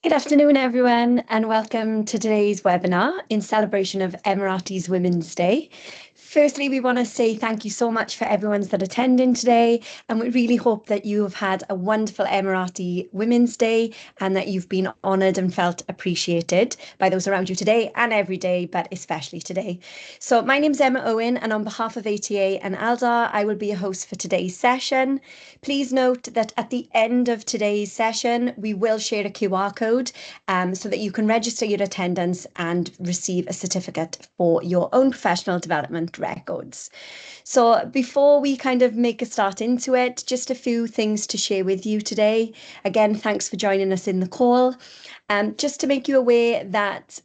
Good afternoon, everyone, and welcome to today's webinar in celebration of Emirati's Women's Day. Firstly, we want to say thank you so much for everyone that's attending today, and we really hope that you have had a wonderful Emirati Women's Day and that you've been honoured and felt appreciated by those around you today and every day, but especially today. So my name's Emma Owen, and on behalf of ATA and Aldar, I will be your host for today's session. Please note that at the end of today's session, we will share a QR code so that you can register your attendance and receive a certificate for your own professional development records. So before we kind of make a start into it, just a few things to share with you today. Again, thanks for joining us in the call. Just to make you aware that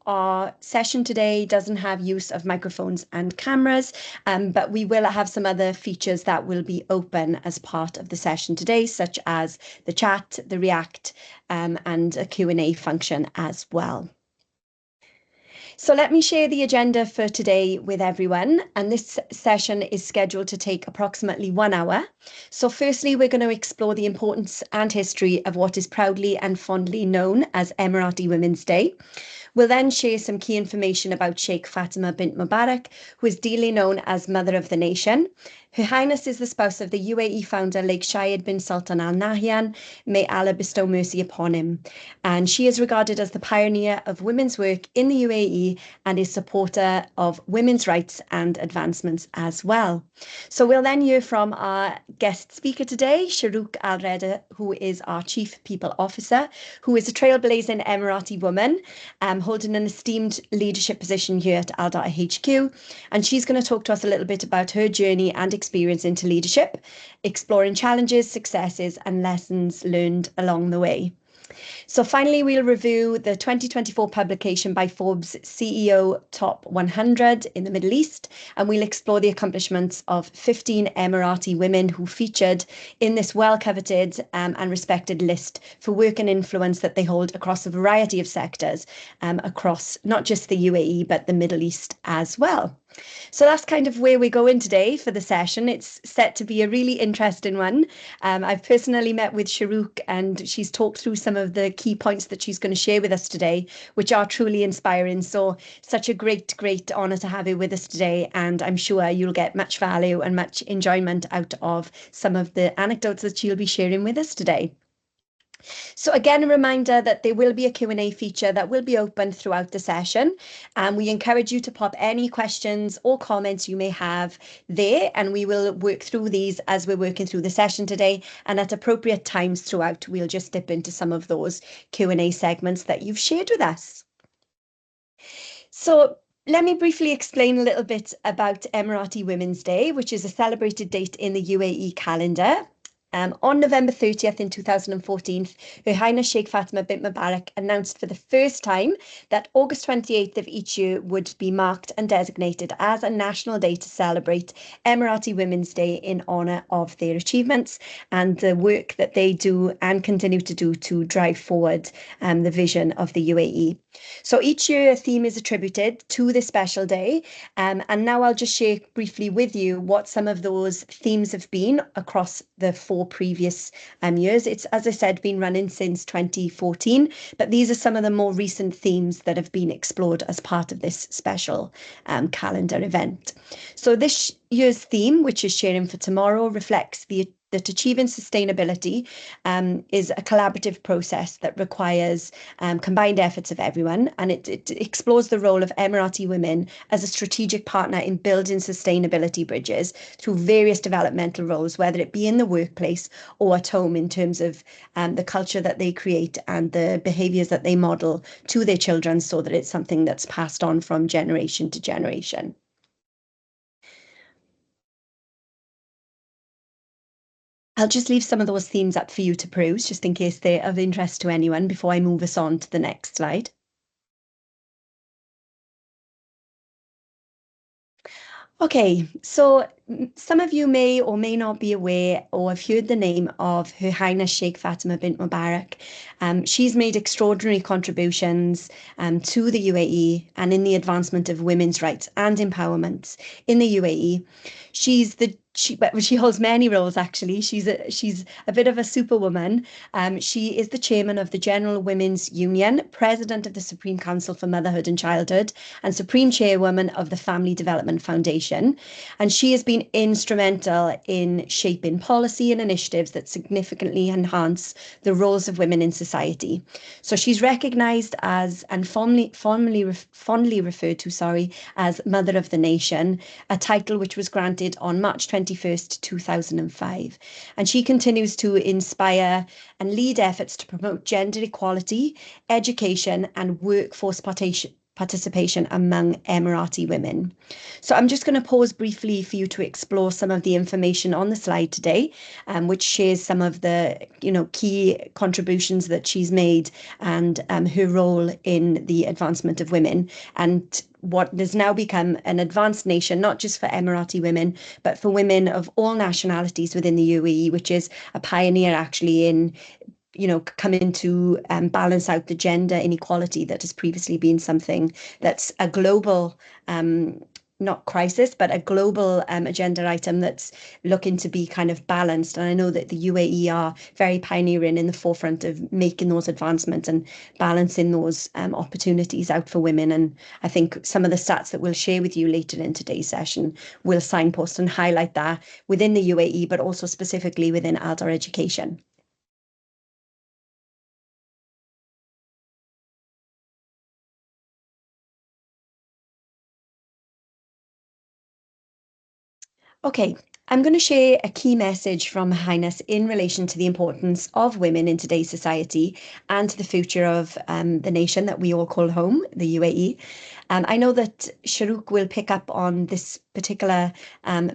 our session today doesn't have use of microphones and cameras, but we will have some other features that will be open as part of the session today, such as the chat, the React, and a Q&A function as well. So let me share the agenda for today with everyone. And this session is scheduled to take approximately 1 hour. So firstly, we're going to explore the importance and history of what is proudly and fondly known as Emirati Women's Day. We'll then share some key information about Sheikha Fatimah bint Mubarak, who is dearly known as Mother of the Nation. Her Highness is the spouse of the UAE founder, Sheikh Zayed bin Sultan Al Nahyan. May Allah bestow mercy upon him. And she is regarded as the pioneer of women's work in the UAE and is supporter of women's rights and advancements as well. So we'll then hear from our guest speaker today, Shorouk Al Redha, who is our Chief People Officer, who is a trailblazing Emirati woman, holding an esteemed leadership position here at Aldar HQ. And she's going to talk to us a little bit about her journey and experience into leadership, exploring challenges, successes, and lessons learned along the way. So finally, we'll review the 2024 publication by Forbes CEO Top 100 in the Middle East, and we'll explore the accomplishments of 15 Emirati women who featured in this well-coveted and respected list for work and influence that they hold across a variety of sectors, across not just the UAE, but the Middle East as well. So that's kind of where we're going today for the session. It's set to be a really interesting one. I've personally met with Shorouk and she's talked through some of the key points that she's going to share with us today, which are truly inspiring. So such a great honour to have you with us today. And I'm sure you'll get much value and much enjoyment out of some of the anecdotes that she'll be sharing with us today. So again, a reminder that there will be a Q&A feature that will be open throughout the session. And we encourage you to pop any questions or comments you may have there, and we will work through these as we're working through the session today. And at appropriate times throughout, we'll just dip into some of those Q&A segments that you've shared with us. So let me briefly explain a little bit about Emirati Women's Day, which is a celebrated date in the UAE calendar. On November 30th in 2014, Her Highness Sheikha Fatimah bint Mubarak announced for the first time that August 28th of each year would be marked and designated as a national day to celebrate Emirati Women's Day in honour of their achievements and the work that they do and continue to do to drive forward the vision of the UAE. So each year a theme is attributed to this special day, and now I'll just share briefly with you what some of those themes have been across the 4 previous years. It's, as I said, been running since 2014, but these are some of the more recent themes that have been explored as part of this special calendar event. So this year's theme, which is sharing for tomorrow, reflects that achieving sustainability is a collaborative process that requires combined efforts of everyone, and it explores the role of Emirati women as a strategic partner in building sustainability bridges through various developmental roles, whether it be in the workplace or at home, in terms of the culture that they create and the behaviours that they model to their children, so that it's something that's passed on from generation to generation. I'll just leave some of those themes up for you to peruse, just in case they're of interest to anyone, before I move us on to the next slide. Okay, so some of you may or may not be aware or have heard the name of Her Highness Sheikh Fatimah bint Mubarak. She's made extraordinary contributions to the UAE and in the advancement of women's rights and empowerment in the UAE. She holds many roles actually. She's a bit of a superwoman. She is the chairman of the General Women's Union, president of the Supreme Council for Motherhood and Childhood, and supreme chairwoman of the Family Development Foundation. And she has been instrumental in shaping policy and initiatives that significantly enhance the roles of women in society. So she's recognised as and fondly referred to, as Mother of the Nation, a title which was granted on March 21st, 2005. And she continues to inspire and lead efforts to promote gender equality, education, and workforce participation among Emirati women. So I'm just going to pause briefly for you to explore some of the information on the slide today, which shares some of the key contributions that she's made and her role in the advancement of women and what has now become an advanced nation, not just for Emirati women, but for women of all nationalities within the UAE, which is a pioneer actually in coming to balance out the gender inequality that has previously been something that's a global, not crisis, but a global agenda item that's looking to be kind of balanced. And I know that the UAE are very pioneering in the forefront of making those advancements and balancing those opportunities out for women. And I think some of the stats that we'll share with you later in today's session will signpost and highlight that within the UAE, but also specifically within Aldar Education. Okay, I'm going to share a key message from Her Highness in relation to the importance of women in today's society and to the future of the nation that we all call home, the UAE. I know that Shorouk will pick up on this particular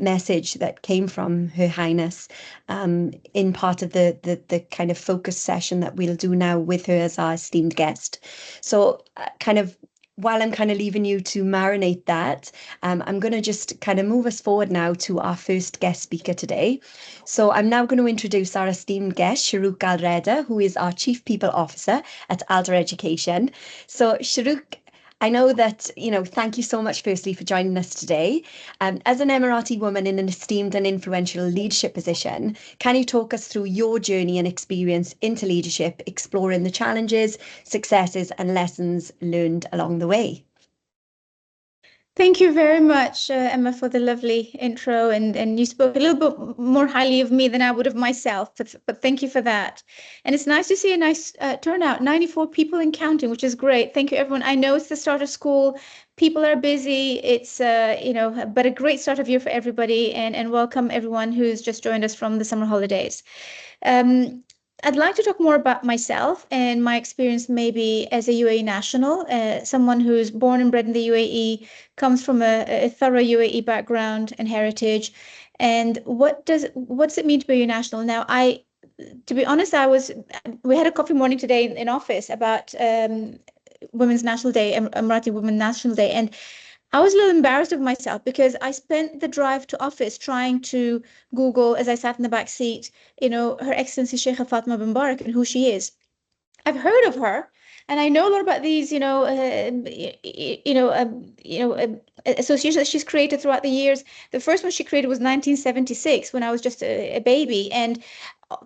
message that came from Her Highness in part of the kind of focus session that we'll do now with her as our esteemed guest. So while I'm kind of leaving you to marinate that, I'm going to just kind of move us forward now to our first guest speaker today. So I'm now going to introduce our esteemed guest, Shorouk Al Redha, who is our Chief People Officer at Aldar Education. So Shorouk, I know that, thank you so much, firstly, for joining us today. As an Emirati woman in an esteemed and influential leadership position, can you talk us through your journey and experience into leadership, exploring the challenges, successes, and lessons learned along the way? Thank you very much, Emma, for the lovely intro. And you spoke a little bit more highly of me than I would of myself, but thank you for that. And it's nice to see a nice turnout, 94 people and counting, which is great. Thank you, everyone. I know it's the start of school. People are busy. It's, but a great start of year for everybody. And welcome everyone who's just joined us from the summer holidays. I'd like to talk more about myself and my experience maybe as a UAE national, someone who's born and bred in the UAE, comes from a thorough UAE background and heritage. And what's it mean to be a national? Now, to be honest, we had a coffee morning today in office about Women's National Day, Emirati Women National Day. And I was a little embarrassed of myself because I spent the drive to office trying to Google as I sat in the back seat, Her Excellency Sheikha Fatimah bin Mubarak and who she is. I've heard of her, and I know a lot about these, associations that she's created throughout the years. The first one she created was 1976 when I was just a baby, and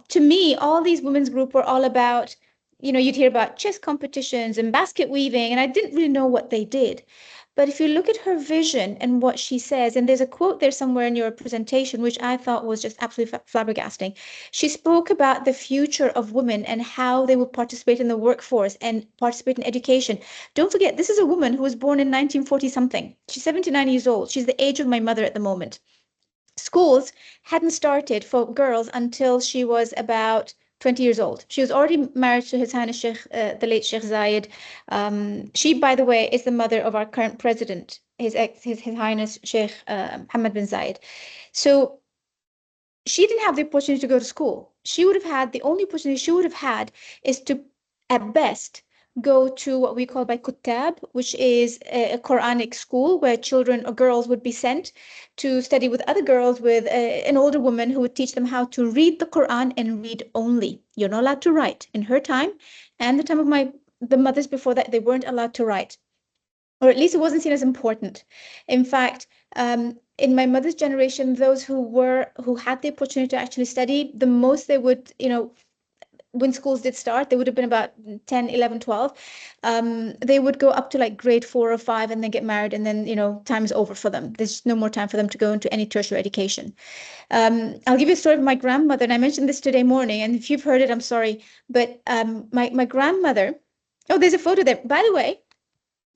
to me, all these women's groups were all about, you'd hear about chess competitions and basket weaving, and I didn't really know what they did. But if you look at her vision and what she says, and there's a quote there somewhere in your presentation, which I thought was just absolutely flabbergasting. She spoke about the future of women and how they will participate in the workforce and participate in education. Don't forget, this is a woman who was born in 1940 something. She's 79 years old. She's the age of my mother at the moment. Schools hadn't started for girls until she was about 20 years old. She was already married to His Highness Sheikh, the late Sheikh Zayed. She, by the way, is the mother of our current president, His Highness Sheikh Mohammed bin Zayed. So she didn't have the opportunity to go to school. The only opportunity she would have had is to, at best, go to what we call by Kutab, which is a Quranic school where children or girls would be sent to study with other girls with an older woman who would teach them how to read the Quran and read only. You're not allowed to write. In her time and the time of the mothers before that, they weren't allowed to write, or at least it wasn't seen as important. In fact, in my mother's generation, those who had the opportunity to actually study, the most they would, when schools did start, they would have been about 10, 11, 12. They would go up to like grade 4 or 5 and then get married, and then, time is over for them. There's no more time for them to go into any tertiary education. I'll give you a story of my grandmother, and I mentioned this today morning, and if you've heard it, I'm sorry. But my grandmother, oh, there's a photo there. By the way,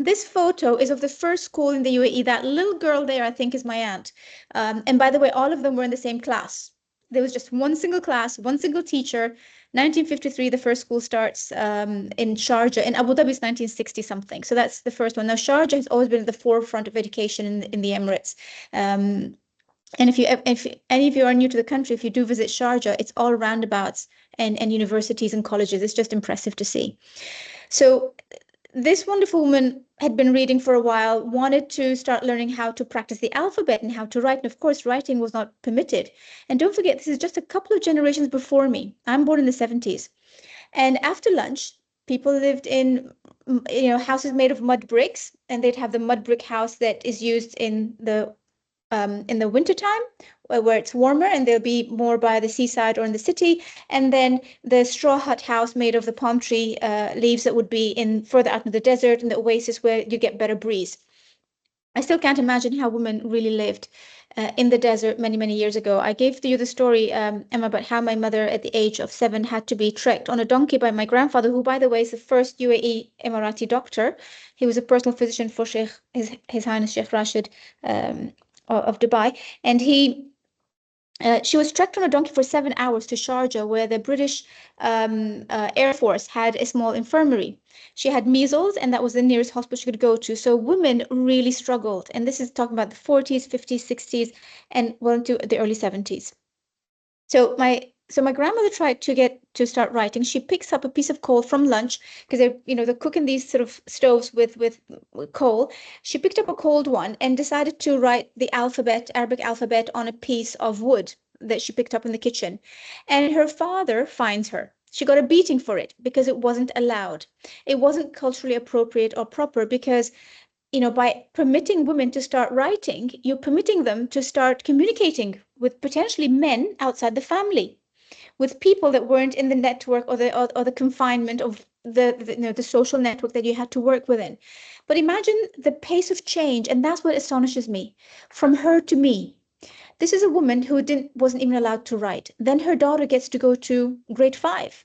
this photo is of the first school in the UAE. That little girl there, I think, is my aunt. And by the way, all of them were in the same class. There was just one single class, one single teacher. 1953, the first school starts in Sharjah. In Abu Dhabi is 1960 something. So that's the first one. Now, Sharjah has always been at the forefront of education in the Emirates. And if any of you are new to the country, if you do visit Sharjah, it's all roundabouts and universities and colleges. It's just impressive to see. So this wonderful woman had been reading for a while, wanted to start learning how to practice the alphabet and how to write. And of course, writing was not permitted. And don't forget, this is just a couple of generations before me. I'm born in the 70s. And after lunch, people lived in houses made of mud bricks, and they'd have the mud brick house that is used in the wintertime, where it's warmer, and they'll be more by the seaside or in the city. And then the straw hut house made of the palm tree leaves that would be in further out in the desert, and the oasis where you get better breeze. I still can't imagine how women really lived in the desert many, many years ago. I gave you the story, Emma, about how my mother at the age of 7 had to be trekked on a donkey by my grandfather, who, by the way, is the first UAE Emirati doctor. He was a personal physician for His Highness Sheikh Rashid of Dubai. And she was trekked on a donkey for 7 hours to Sharjah, where the British Air Force had a small infirmary. She had measles, and that was the nearest hospital she could go to. So women really struggled. And this is talking about the 40s, 50s, 60s, and well into the early 70s. So my grandmother tried to start writing. She picks up a piece of coal from lunch, because they're cooking these sort of stoves with coal. She picked up a cold one and decided to write the Arabic alphabet, on a piece of wood that she picked up in the kitchen. And her father finds her. She got a beating for it because it wasn't allowed. It wasn't culturally appropriate or proper, because by permitting women to start writing, you're permitting them to start communicating with potentially men outside the family, with people that weren't in the network or the confinement of the social network that you had to work within. But imagine the pace of change, and that's what astonishes me. From her to me, this is a woman who wasn't even allowed to write. Then her daughter gets to go to grade 5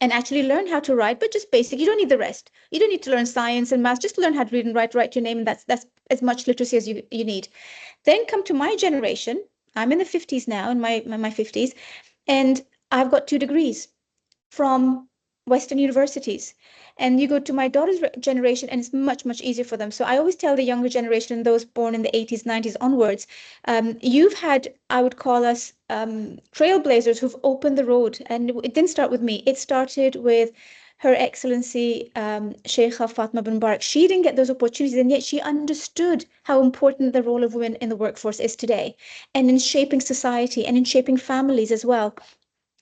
and actually learn how to write, but just basic. You don't need the rest. You don't need to learn science and math. Just learn how to read and write your name, and that's as much literacy as you need. Then come to my generation. I'm in the 50s now, in my 50s, and I've got 2 degrees from Western universities. And you go to my daughter's generation, and it's much, much easier for them. So I always tell the younger generation, those born in the 80s, 90s onwards, you've had, I would call us trailblazers who've opened the road. And it didn't start with me. It started with Her Excellency Sheikha Fatimah bin Mubarak. She didn't get those opportunities, and yet she understood how important the role of women in the workforce is today, and in shaping society and in shaping families as well.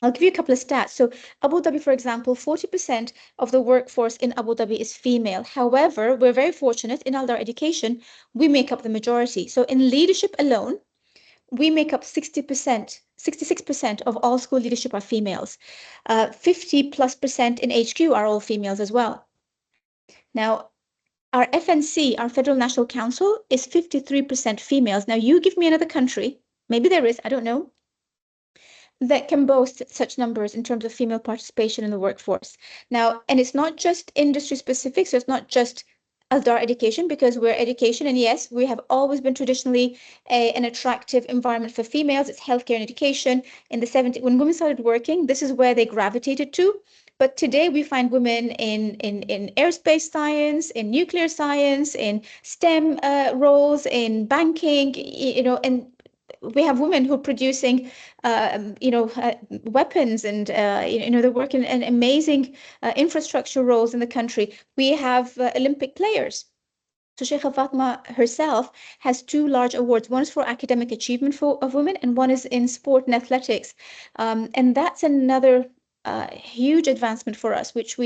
I'll give you a couple of stats. So Abu Dhabi, for example, 40% of the workforce in Abu Dhabi is female. However, we're very fortunate in Aldar Education, we make up the majority. So in leadership alone, we make up 60%, 66% of all school leadership are females. 50+% in HQ are all females as well. Now, our FNC, our Federal National Council, is 53% females. Now, you give me another country, maybe there is, I don't know, that can boast such numbers in terms of female participation in the workforce. Now, and it's not just industry specific, so it's not just Aldar Education, because we're education, and yes, we have always been traditionally an attractive environment for females. It's healthcare and education. In the 70s, when women started working, this is where they gravitated to. But today we find women in aerospace science, in nuclear science, in STEM roles, in banking, and we have women who are producing, weapons, and they work in amazing infrastructure roles in the country. We have Olympic players. So Sheikha Fatimah herself has two large awards. One is for academic achievement of women, and one is in sport and athletics. And that's another huge advancement for us, which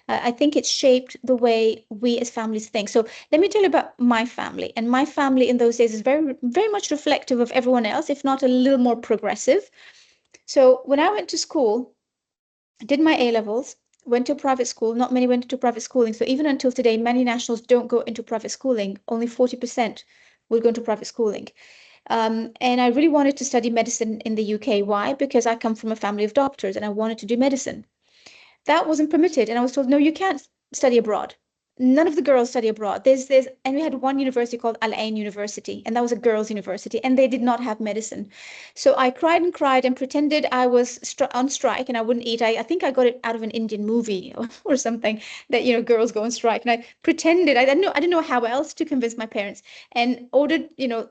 I think it's shaped the way we as families think. So let me tell you about my family. And my family in those days is very, very much reflective of everyone else, if not a little more progressive. So when I went to school, did my A levels, went to private school. Not many went to private schooling. So even until today, many nationals don't go into private schooling. Only 40% will go into private schooling. And I really wanted to study medicine in the UK. Why? Because I come from a family of doctors and I wanted to do medicine. That wasn't permitted. And I was told, no, you can't study abroad. None of the girls study abroad. And we had one university called Al Ain University, and that was a girls' university, and they did not have medicine. So I cried and pretended I was on strike and I wouldn't eat. I think I got it out of an Indian movie or something that, girls go on strike. And I pretended, I didn't know how else to convince my parents, and ordered,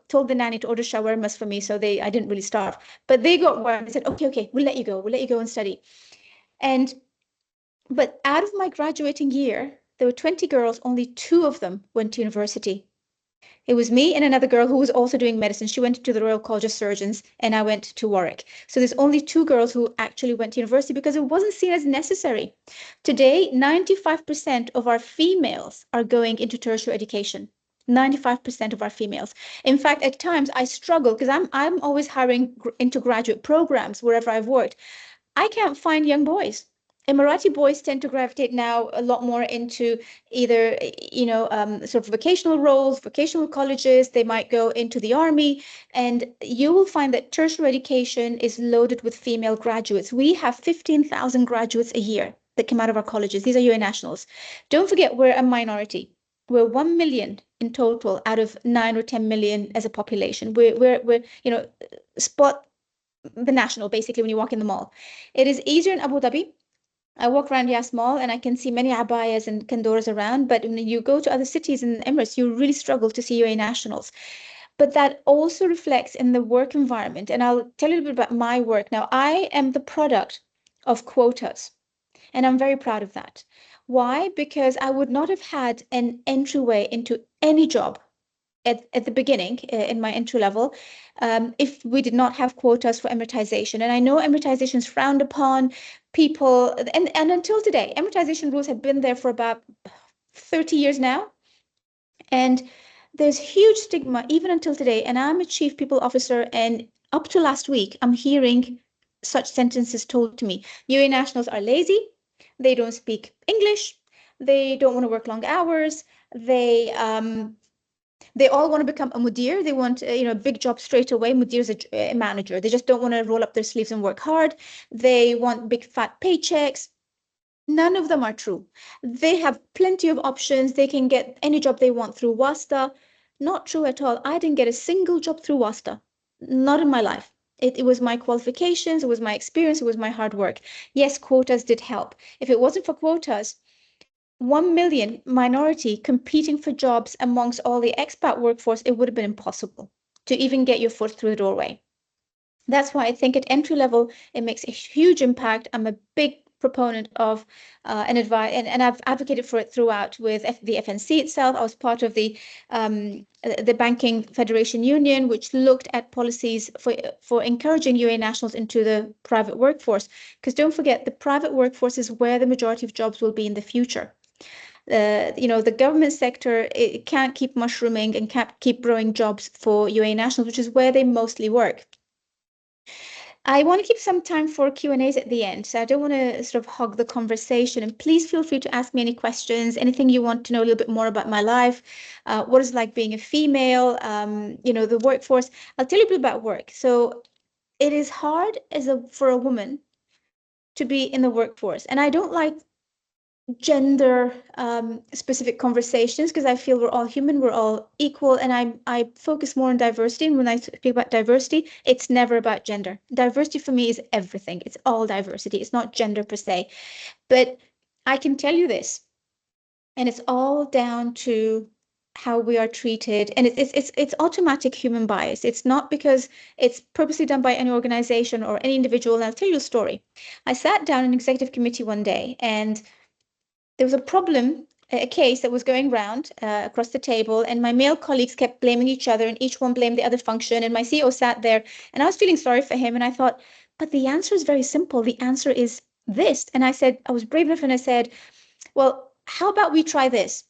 told the nanny to order shawarmas for me. So I didn't really starve, but they got word and said, okay, we'll let you go and study. But out of my graduating year, there were 20 girls, only 2 of them went to university. It was me and another girl who was also doing medicine. She went to the Royal College of Surgeons and I went to Warwick. So there's only 2 girls who actually went to university because it wasn't seen as necessary. Today, 95% of our females are going into tertiary education. 95% of our females. In fact, at times I struggle because I'm always hiring into graduate programs wherever I've worked. I can't find young boys. Emirati boys tend to gravitate now a lot more into either, sort of vocational roles, vocational colleges. They might go into the army, and you will find that tertiary education is loaded with female graduates. We have 15,000 graduates a year that come out of our colleges. These are UAE nationals. Don't forget, we're a minority. We're 1 million in total out of 9 or 10 million as a population. We're spot the national, basically, when you walk in the mall. It is easier in Abu Dhabi. I walk around Yas Mall and I can see many abayas and kandoras around, but when you go to other cities in Emirates, you really struggle to see UAE nationals. But that also reflects in the work environment. And I'll tell you a little bit about my work. Now, I am the product of quotas, and I'm very proud of that. Why? Because I would not have had an entryway into any job at the beginning in my entry level if we did not have quotas for Emiratization. And I know Emiratization is frowned upon. People, and until today, Emiratization rules have been there for about 30 years now. And there's huge stigma even until today. And I'm a chief people officer, and up to last week, I'm hearing such sentences told to me. UAE nationals are lazy. They don't speak English. They don't want to work long hours. They all want to become a mudir. They want, a big job straight away. Mudir is a manager. They just don't want to roll up their sleeves and work hard. They want big fat paychecks. None of them are true. They have plenty of options. They can get any job they want through Wasta. Not true at all. I didn't get a single job through Wasta. Not in my life. It was my qualifications. It was my experience. It was my hard work. Yes, quotas did help. If it wasn't for quotas, 1 million minority competing for jobs amongst all the expat workforce, it would have been impossible to even get your foot through the doorway. That's why I think at entry level, it makes a huge impact. I'm a big proponent of an advice, and I've advocated for it throughout with the FNC itself. I was part of the Banking Federation Union, which looked at policies for encouraging UAE nationals into the private workforce. Because don't forget, the private workforce is where the majority of jobs will be in the future. The government sector, it can't keep mushrooming and can't keep growing jobs for UAE nationals, which is where they mostly work. I want to keep some time for Q&As at the end, so I don't want to sort of hog the conversation. And please feel free to ask me any questions, anything you want to know a little bit more about my life, what it's like being a female, the workforce. I'll tell you a bit about work. So it is hard for a woman to be in the workforce. And I don't like gender specific conversations because I feel we're all human, we're all equal, and I focus more on diversity. And when I speak about diversity, it's never about gender. Diversity for me is everything. It's all diversity. It's not gender per se. But I can tell you this, and it's all down to how we are treated, and it's automatic human bias. It's not because it's purposely done by any organization or any individual. And I'll tell you a story. I sat down in executive committee one day, and there was a problem, a case that was going round across the table, and my male colleagues kept blaming each other, and each one blamed the other function. And my CEO sat there, and I was feeling sorry for him, and I thought, but the answer is very simple. The answer is this. And I said, I was brave enough, and I said, well, how about we try this?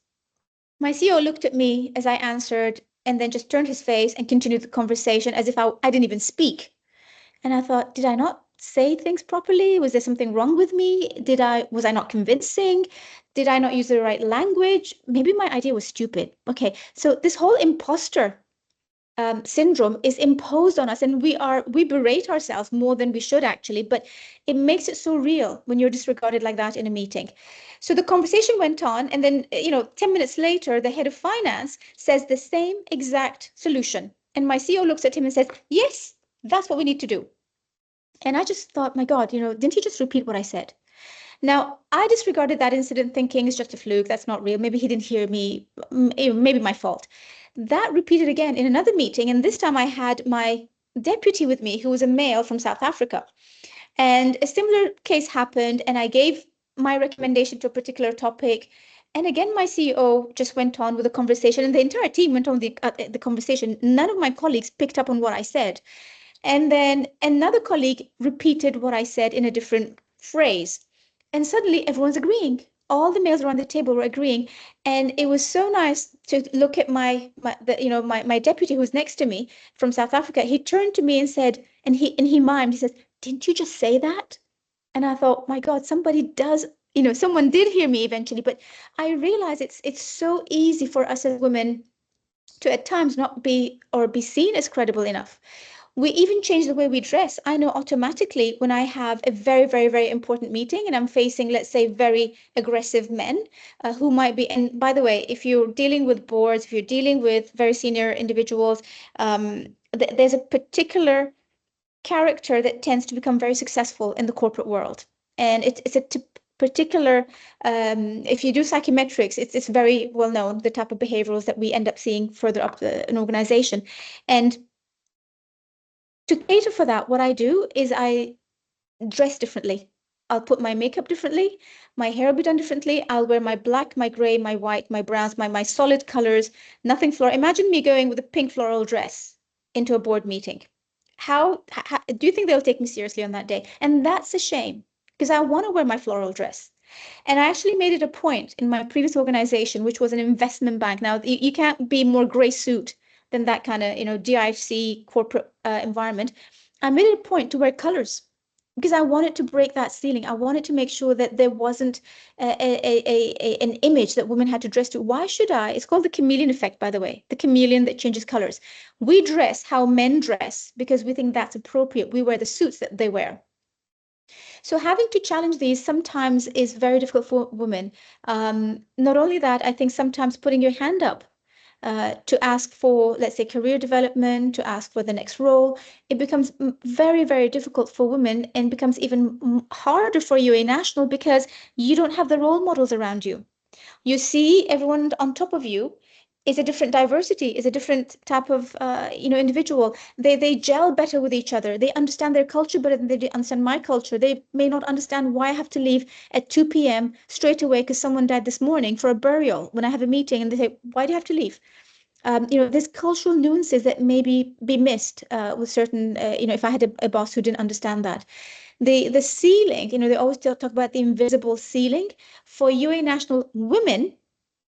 My CEO looked at me as I answered, and then just turned his face and continued the conversation as if I didn't even speak. And I thought, did I not say things properly? Was there something wrong with me? Was I not convincing? Did I not use the right language? Maybe my idea was stupid. Okay, so this whole imposter syndrome is imposed on us, and we berate ourselves more than we should actually, but it makes it so real when you're disregarded like that in a meeting. So the conversation went on, and then 10 minutes later, the head of finance says the same exact solution. And my CEO looks at him and says, yes, that's what we need to do. And I just thought, my God, didn't he just repeat what I said? Now, I disregarded that incident thinking it's just a fluke, that's not real. Maybe he didn't hear me, maybe my fault. That repeated again in another meeting, and this time I had my deputy with me, who was a male from South Africa. And a similar case happened, and I gave my recommendation to a particular topic. And again, my CEO just went on with the conversation, and the entire team went on the conversation. None of my colleagues picked up on what I said. And then another colleague repeated what I said in a different phrase. And suddenly everyone's agreeing. All the males around the table were agreeing. And it was so nice to look at my deputy who was next to me from South Africa. He turned to me and said, and he mimed, he says, didn't you just say that? And I thought, my God, somebody does, someone did hear me eventually. But I realize it's so easy for us as women to at times not be seen as credible enough. We even change the way we dress. I know automatically when I have a very, very, very important meeting and I'm facing, let's say, very aggressive men who might be, and by the way, if you're dealing with boards, if you're dealing with very senior individuals, there's a particular character that tends to become very successful in the corporate world. And it's a particular, if you do psychometrics, it's very well known, the type of behaviorals that we end up seeing further up an organization. And to cater for that, what I do is I dress differently. I'll put my makeup differently. My hair will be done differently. I'll wear my black, my gray, my white, my browns, my solid colors, nothing floral. Imagine me going with a pink floral dress into a board meeting. How do you think they'll take me seriously on that day? And that's a shame because I want to wear my floral dress. And I actually made it a point in my previous organization, which was an investment bank. Now, you can't be more gray suit than that kind of, DIC corporate environment. I made it a point to wear colors because I wanted to break that ceiling. I wanted to make sure that there wasn't an image that women had to dress to. Why should I? It's called the chameleon effect, by the way, the chameleon that changes colors. We dress how men dress because we think that's appropriate. We wear the suits that they wear. So having to challenge these sometimes is very difficult for women. Not only that, I think sometimes putting your hand up to ask for, let's say, career development, to ask for the next role, it becomes very, very difficult for women and becomes even harder for UAE National because you don't have the role models around you. You see everyone on top of you is a different diversity, is a different type of individual. They gel better with each other. They understand their culture better than they understand my culture. They may not understand why I have to leave at 2 p.m. straight away because someone died this morning for a burial when I have a meeting, and they say, why do you have to leave? There's cultural nuances that maybe be missed with certain, if I had a boss who didn't understand that. The ceiling, they always talk about the invisible ceiling. For UAE National women,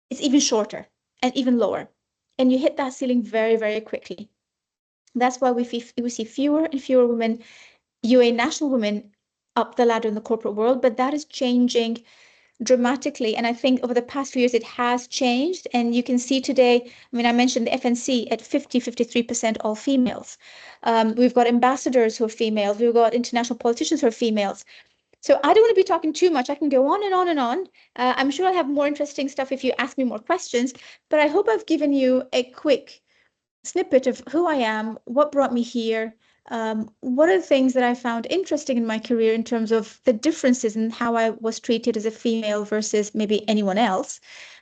it's even shorter and even lower. And you hit that ceiling very, very quickly. That's why we see fewer and fewer women, UAE National women, up the ladder in the corporate world. But that is changing dramatically. And I think over the past few years, it has changed. And you can see today, I mentioned the FNC at 53% all females. We've got ambassadors who are females. We've got international politicians who are females. So I don't want to be talking too much. I can go on and on and on. I'm sure I'll have more interesting stuff if you ask me more questions, but I hope I've given you a quick snippet of who I am, what brought me here, One of the things that I found interesting in my career in terms of the differences in how I was treated as a female versus maybe anyone else.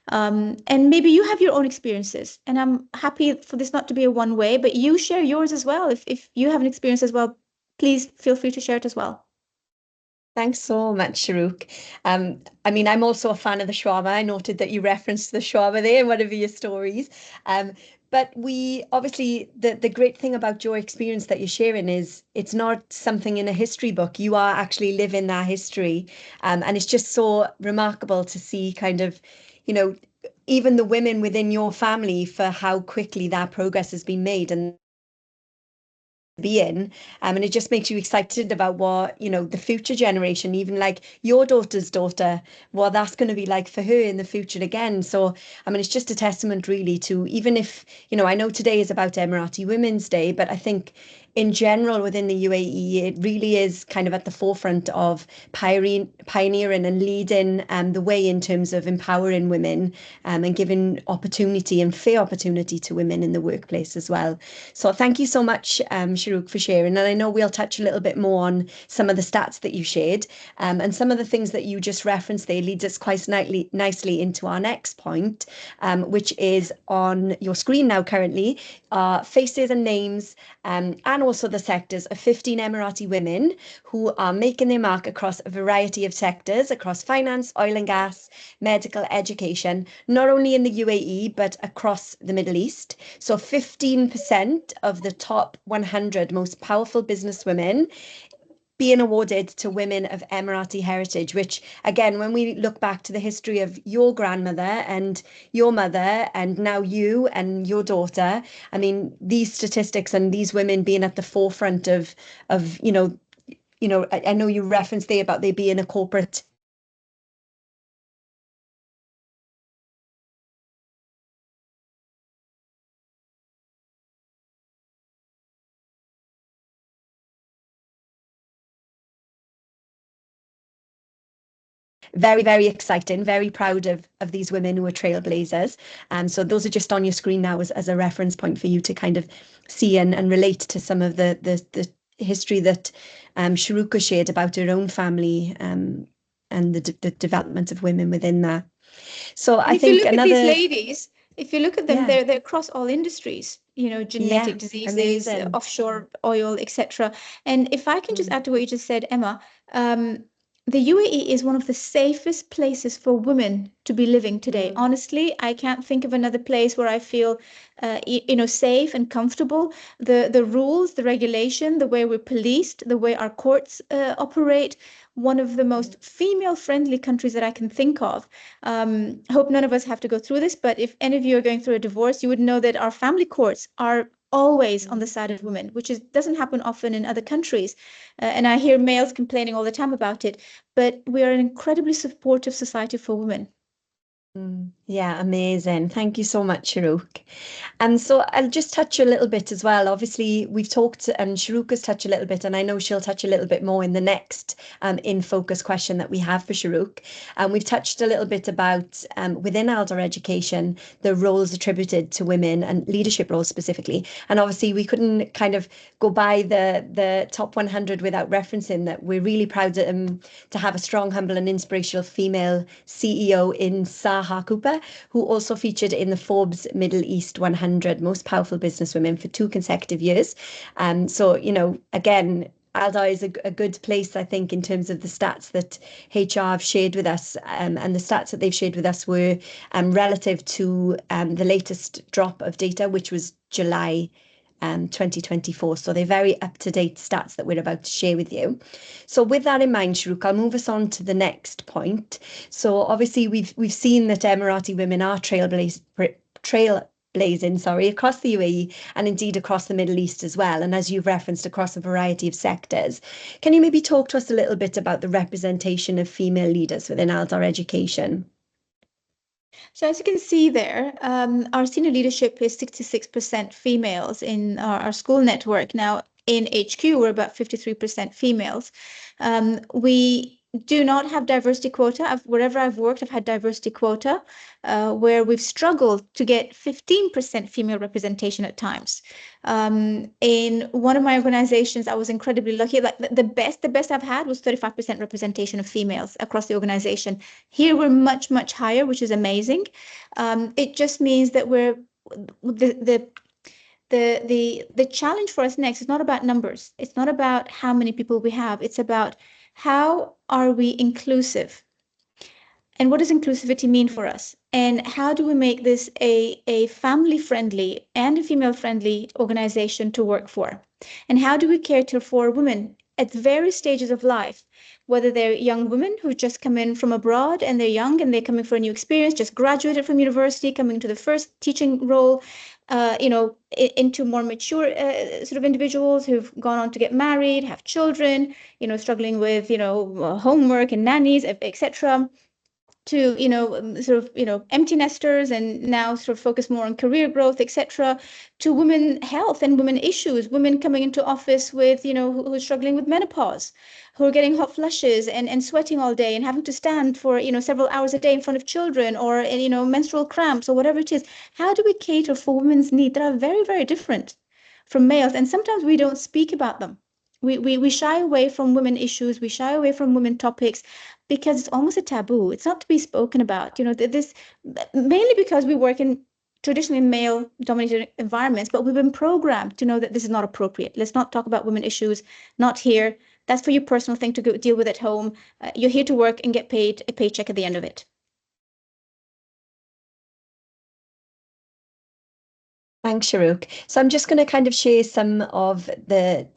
And maybe you have your own experiences, and I'm happy for this not to be a one way, but you share yours as well. If you have an experience as well, please feel free to share it as well. Thanks so much, Shorouk. I mean, I'm also a fan of the shawarma. I noted that you referenced the shawarma there in one of your stories. Um, but we obviously the great thing about your experience that you're sharing is it's not something in a history book. You are actually living that history. And it's just so remarkable to see kind of, you know, even the women within your family for how quickly that progress has been made. And be in. And it just makes you excited about what, you know, the future generation, even like your daughter's daughter, what that's going to be like for her in the future again. So, I mean, it's just a testament really to, even if, you know, I know today is about Emirati Women's Day, but I think in general within the UAE, it really is kind of at the forefront of pioneering and leading the way in terms of empowering women and giving opportunity and fair opportunity to women in the workplace as well. So thank you so much, Shorouk, for sharing. And I know we'll touch a little bit more on some of the stats that you shared, and some of the things that you just referenced there leads us quite nicely into our next point, which is on your screen now currently, faces and names, and also the sectors of 15 Emirati women who are making their mark across a variety of sectors, across finance, oil and gas, medical, education, not only in the UAE, but across the Middle East. So 15% of the top 100 most powerful businesswomen being awarded to women of Emirati heritage, which again, when we look back to the history of your grandmother and your mother, and now you and your daughter, I mean, these statistics and these women being at the forefront of I know you referenced there about there being a corporate very, very exciting, very proud of these women who are trailblazers. So those are just on your screen now as a reference point for you to kind of see and relate to some of the history that Shorouk shared about her own family and the development of women within that. So And I if you think look at these another, ladies, if you look at them, yeah, they're across all industries, you know, genetic yeah, diseases, amazing. offshore oil, etc. And if I can just Mm, add to what you just said, Emma, the UAE is one of the safest places for women to be living today. mm, Honestly, I can't think of another place where I feel, you know, safe and comfortable. The rules, the regulation, the way we're policed, the way our courts operate, one of the most female-friendly countries that I can think of. I hope none of us have to go through this, but if any of you are going through a divorce, you would know that our family courts are always on mm. the side of women, which doesn't happen often in other countries. And I hear males complaining all the time about it, but we are an incredibly supportive society for women. Yeah, amazing. Thank you so much, Shorouk. And so I'll just touch a little bit as well. Obviously, we've talked and Shorouk has touched a little bit, and I know she'll touch a little bit more in the next in focus question that we have for Shorouk. And we've touched a little bit about within Aldar Education, the roles attributed to women and leadership roles specifically. And obviously, we couldn't kind of go by the top 100 without referencing that we're really proud to have a strong, humble, and inspirational female CEO in Saha Cooper, who also featured in the Forbes Middle East 100 most powerful businesswomen for 2 consecutive years. So, you know, again, Alda is a good place, I think, in terms of the stats that HR have shared with us. And the stats that they've shared with us were relative to the latest drop of data, which was July 2024. So they're very up-to-date stats that we're about to share with you. So with that in mind, Shorouk, I'll move us on to the next point. So obviously we've seen that Emirati women are trailblazing, sorry, across the UAE and indeed across the Middle East as well. And as you've referenced, across a variety of sectors. Can you maybe talk to us a little bit about the representation of female leaders within Aldar Education? So as you can see there, our senior leadership is 66% females in our school network. Now in HQ, we're about 53% females. We do not have diversity quota. Wherever I've worked, I've had diversity quota, where we've struggled to get 15% female representation at times. In one of my organizations, I was incredibly lucky. Like the best I've had was 35% representation of females across the organization. Here we're much, much higher, which is amazing. It just means that the challenge for us next is not about numbers. It's not about how many people we have. It's about how are we inclusive? And what does inclusivity mean for us? And how do we make this a family-friendly and a female-friendly organization to work for? And how do we cater for women at various stages of life, whether they're young women who just come in from abroad and they're young and they're coming for a new experience, just graduated from university, coming to the first teaching role, into more mature sort of individuals who've gone on to get married, have children, struggling with, homework and nannies, etc., to sort of empty nesters and now sort of focus more on career growth, etc., to women health and women issues, women coming into office with who are struggling with menopause, who are getting hot flushes and sweating all day and having to stand for several hours a day in front of children, or menstrual cramps or whatever it is. How do we cater for women's needs that are very, very different from males? And sometimes we don't speak about them. We shy away from women issues, we shy away from women topics, because it's almost a taboo. It's not to be spoken about. This mainly because we work in traditionally male-dominated environments, but we've been programmed to know that this is not appropriate. Let's not talk about women issues, not here. That's for your personal thing to go deal with at home. You're here to work and get paid a paycheck at the end of it. Thanks, Shorouk. So I'm just going to kind of share some of the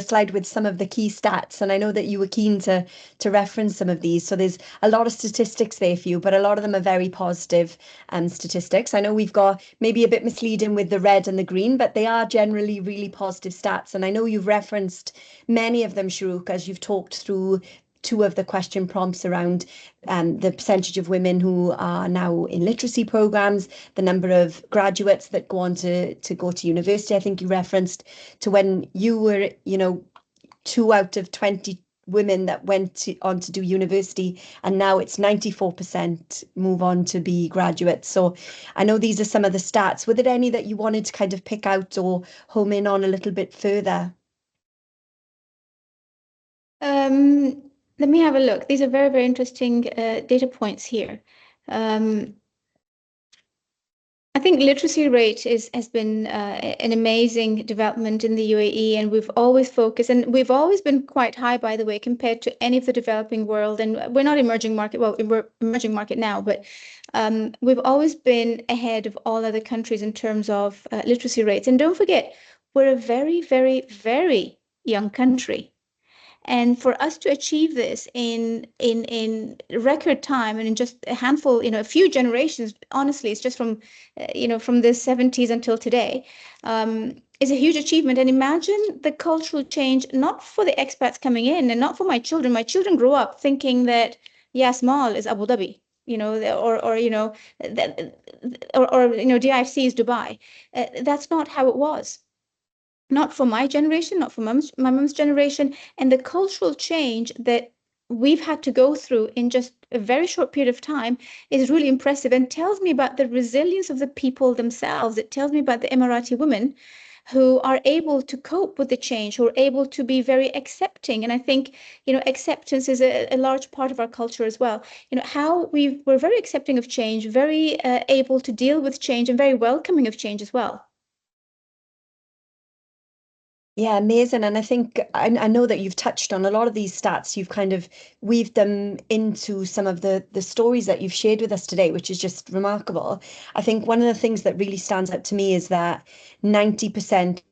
slide with some of the key stats, and I know that you were keen to reference some of these. So there's a lot of statistics there for you, but a lot of them are very positive statistics. I know we've got maybe a bit misleading with the red and the green, but they are generally really positive stats. And I know you've referenced many of them, Shorouk, as you've talked through two of the question prompts around the percentage of women who are now in literacy programs, the number of graduates that go on to go to university. I think you referenced to when you were, 2 out of 20 women that went on to do university, and now it's 94% move on to be graduates. So I know these are some of the stats. Were there any that you wanted to kind of pick out or home in on a little bit further? Let me have a look. These are very, very interesting data points here. I think literacy rate has been an amazing development in the UAE, and we've always focused, and we've always been quite high, by the way, compared to any of the developing world. And we're not emerging market, well, we're emerging market now, but we've always been ahead of all other countries in terms of literacy rates. And don't forget, we're a very, very, very young country. And for us to achieve this in record time and in just a handful, a few generations, honestly, it's just from, from the 70s until today, is a huge achievement. And imagine the cultural change, not for the expats coming in and not for my children. My children grew up thinking that Yas Mall is Abu Dhabi, DIFC is Dubai. That's not how it was. Not for my generation, not for my mom's generation. And the cultural change that we've had to go through in just a very short period of time is really impressive, and tells me about the resilience of the people themselves. It tells me about the Emirati women who are able to cope with the change, who are able to be very accepting. And I think, acceptance is a large part of our culture as well. How we're very accepting of change, very able to deal with change, and very welcoming of change as well. Yeah, amazing. And I think I know that you've touched on a lot of these stats. You've kind of weaved them into some of the stories that you've shared with us today, which is just remarkable. I think one of the things that really stands out to me is that 90%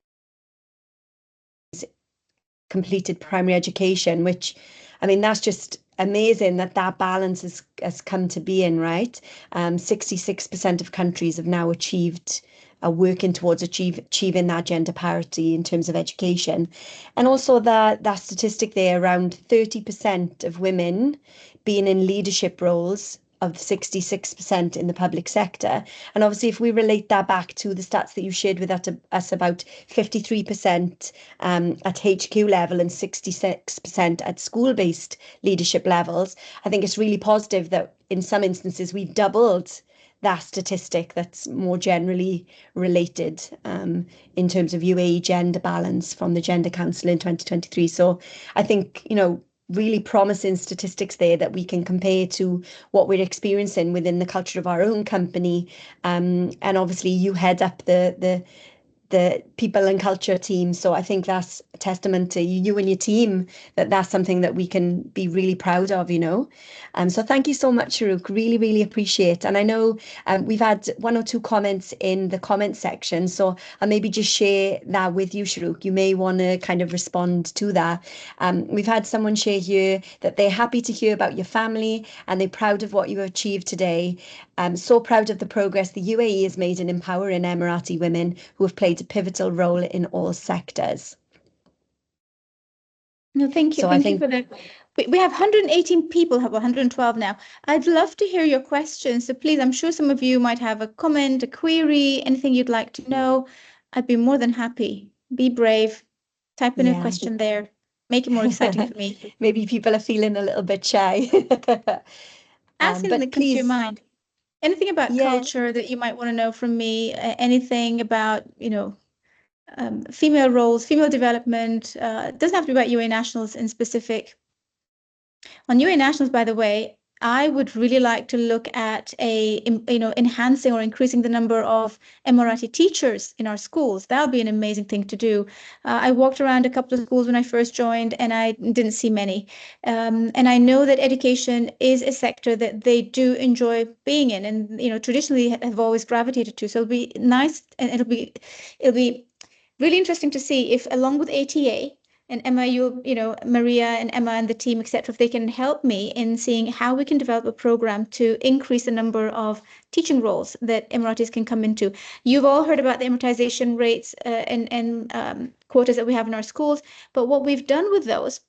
completed primary education, which, I mean, that's just amazing that balance has come to be in, right? 66% of countries have now achieved, are working towards achieving that gender parity in terms of education. And also that statistic there, around 30% of women being in leadership roles of 66% in the public sector. And obviously, if we relate that back to the stats that you shared with us about 53% at HQ level and 66% at school-based leadership levels, I think it's really positive that in some instances we've doubled that statistic that's more generally related in terms of UAE gender balance from the Gender Council in 2023. So I think, really promising statistics there that we can compare to what we're experiencing within the culture of our own company. And obviously you head up the people and culture team. So I think that's a testament to you and your team that that's something that we can be really proud of. So thank you so much, Shorouk. Really, really appreciate. And I know we've had one or two comments in the comment section. So I'll maybe just share that with you, Shorouk. You may want to kind of respond to that. We've had someone share here that they're happy to hear about your family and they're proud of what you have achieved today. I'm so proud of the progress the UAE has made in empowering Emirati women who have played a pivotal role in all sectors. No, thank you. So Thank you for that. We have 118 people, have 112 now. I'd love to hear your questions. So please, I'm sure some of you might have a comment, a query, anything you'd like to know. I'd be more than happy. Be brave. Type in a question there. Make it more exciting for me. Maybe people are feeling a little bit shy. Ask anything that comes to your mind. Anything about culture that you might want to know from me, anything about, female roles, female development. It doesn't have to be about UAE nationals in specific. On UAE nationals, by the way, I would really like to look at enhancing or increasing the number of Emirati teachers in our schools. That would be an amazing thing to do. I walked around a couple of schools when I first joined, and I didn't see many. And I know that education is a sector that they do enjoy being in, and traditionally have always gravitated to. So it'll be nice, and it'll be really interesting to see if, along with ATA, and Emma, Maria and Emma and the team, etc., if they can help me in seeing how we can develop a program to increase the number of teaching roles that Emiratis can come into. You've all heard about the Emiratization rates and quotas that we have in our schools, but what we've done with those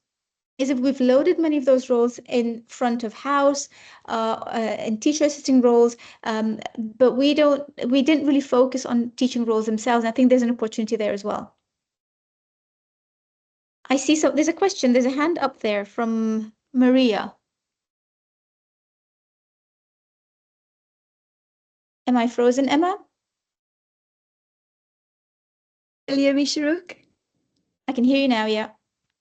is if we've loaded many of those roles in front of house, in teacher assisting roles, but we didn't really focus on teaching roles themselves. And I think there's an opportunity there as well. I see, so there's a question, there's a hand up there from Maria. Am I frozen, Emma? Can you hear me, Shorouk? I can hear you now, yeah.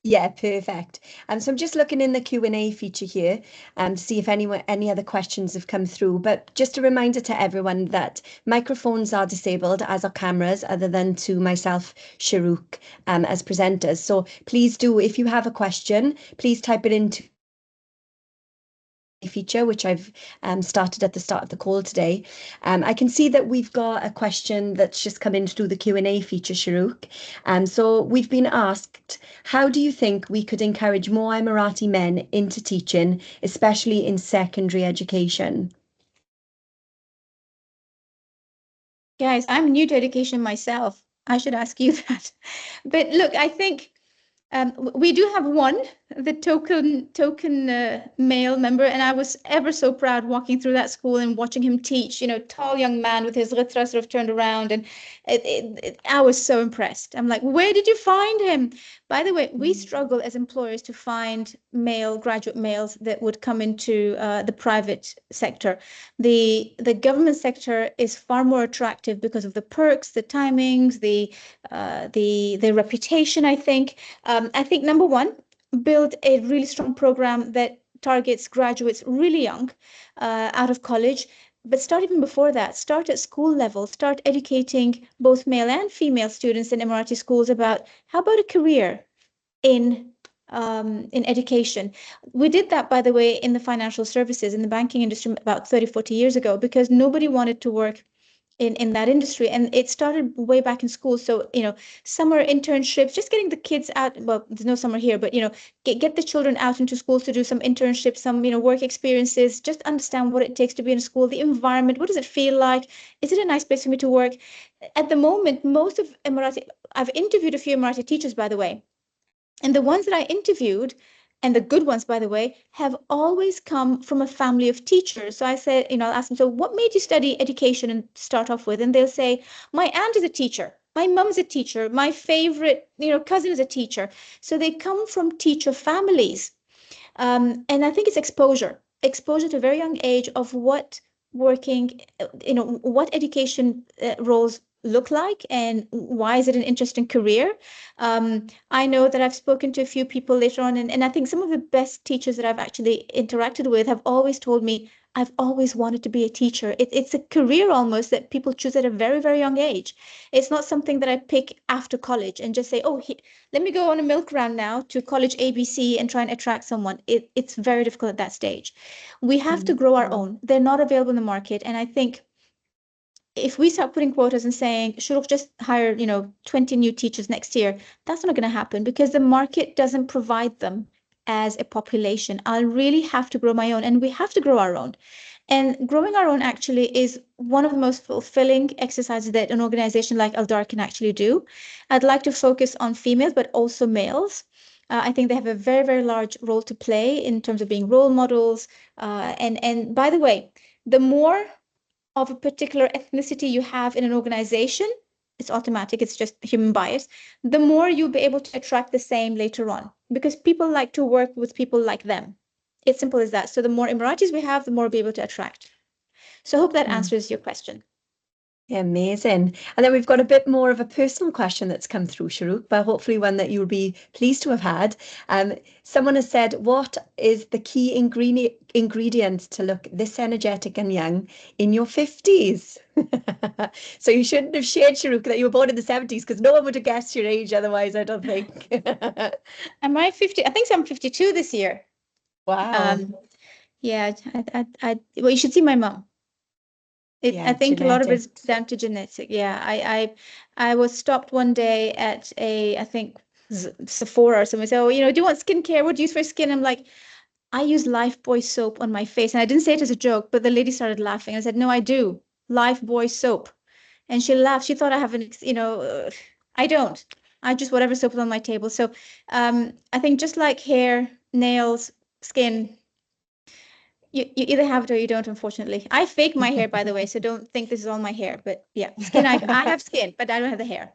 Yeah, perfect. So I'm just looking in the Q&A feature here to see if any other questions have come through. But just a reminder to everyone that microphones are disabled, as are cameras, other than to myself, Shorouk, as presenters. So please do, if you have a question, please type it into feature, which I've started at the start of the call today. I can see that we've got a question that's just come in through the Q&A feature, Shorouk. So we've been asked, how do you think we could encourage more Emirati men into teaching, especially in secondary education? Guys, I'm new to education myself. I should ask you that. But look, I think we do have the token male member, and I was ever so proud walking through that school and watching him teach. Tall young man with his ghitra sort of turned around, and I was so impressed. I'm like, where did you find him? By the way, we struggle as employers to find graduate males that would come into the private sector. The government sector is far more attractive because of the perks, the timings, the reputation, I think. I think number one, build a really strong program that targets graduates really young, out of college. But start even before that. Start at school level. Start educating both male and female students in Emirati schools about how about a career in education. We did that, by the way, in the financial services, in the banking industry about 30, 40 years ago, because nobody wanted to work in that industry, and it started way back in school. So summer internships, just getting the kids out. Well, there's no summer here, but get the children out into schools to do some internships, some work experiences, just understand what it takes to be in a school, the environment, what does it feel like, is it a nice place for me to work? At the moment, most of I've interviewed a few Emirati teachers, by the way, and the ones that I interviewed and the good ones, by the way, have always come from a family of teachers. So I said, I'll ask them, so what made you study education and start off with? And they'll say, my aunt is a teacher. My mom's a teacher. My favorite, cousin is a teacher. So they come from teacher families. And I think it's exposure to a very young age of what working, what education roles look like and why is it an interesting career. I know that I've spoken to a few people later on, and I think some of the best teachers that I've actually interacted with have always told me, I've always wanted to be a teacher. It's a career almost that people choose at a very, very young age. It's not something that I pick after college and just say, oh, let me go on a milk round now to college ABC and try and attract someone. It's very difficult at that stage. We have to grow our own. They're not available in the market. And I think if we start putting quotas and saying, Shorouk, just hire, 20 new teachers next year, that's not going to happen because the market doesn't provide them as a population. I'll really have to grow my own, and we have to grow our own. And growing our own actually is one of the most fulfilling exercises that an organization like Aldar can actually do. I'd like to focus on females, but also males. I think they have a very, very large role to play in terms of being role models. And by the way, the more of a particular ethnicity you have in an organization, it's automatic, it's just human bias, the more you'll be able to attract the same later on because people like to work with people like them. It's simple as that. So the more Emiratis we have, the more we'll be able to attract. So I hope that answers your question. Amazing. And then we've got a bit more of a personal question that's come through, Shorouk, but hopefully one that you'll be pleased to have had. Someone has said, what is the key ingredient to look this energetic and young in your 50s? So you shouldn't have shared, Shorouk, that you were born in the 70s because no one would have guessed your age otherwise, I don't think. Am I 50? I think I'm 52 this year. Wow. Yeah, well, you should see my mom. Yeah, I think a lot of it's genetics. down to genetic. Yeah, I was stopped one day at I think Sephora or something. So, do you want skincare? What do you use for skin? I'm like, I use Lifebuoy soap on my face. And I didn't say it as a joke, but the lady started laughing. I said, no, I do. Lifebuoy soap. And she laughed. She thought I have I don't. I just whatever soap is on my table. So I think just like hair, nails, skin, you either have it or you don't, unfortunately. I fake my hair, by the way, so don't think this is all my hair. But yeah, skin, I have skin, but I don't have the hair.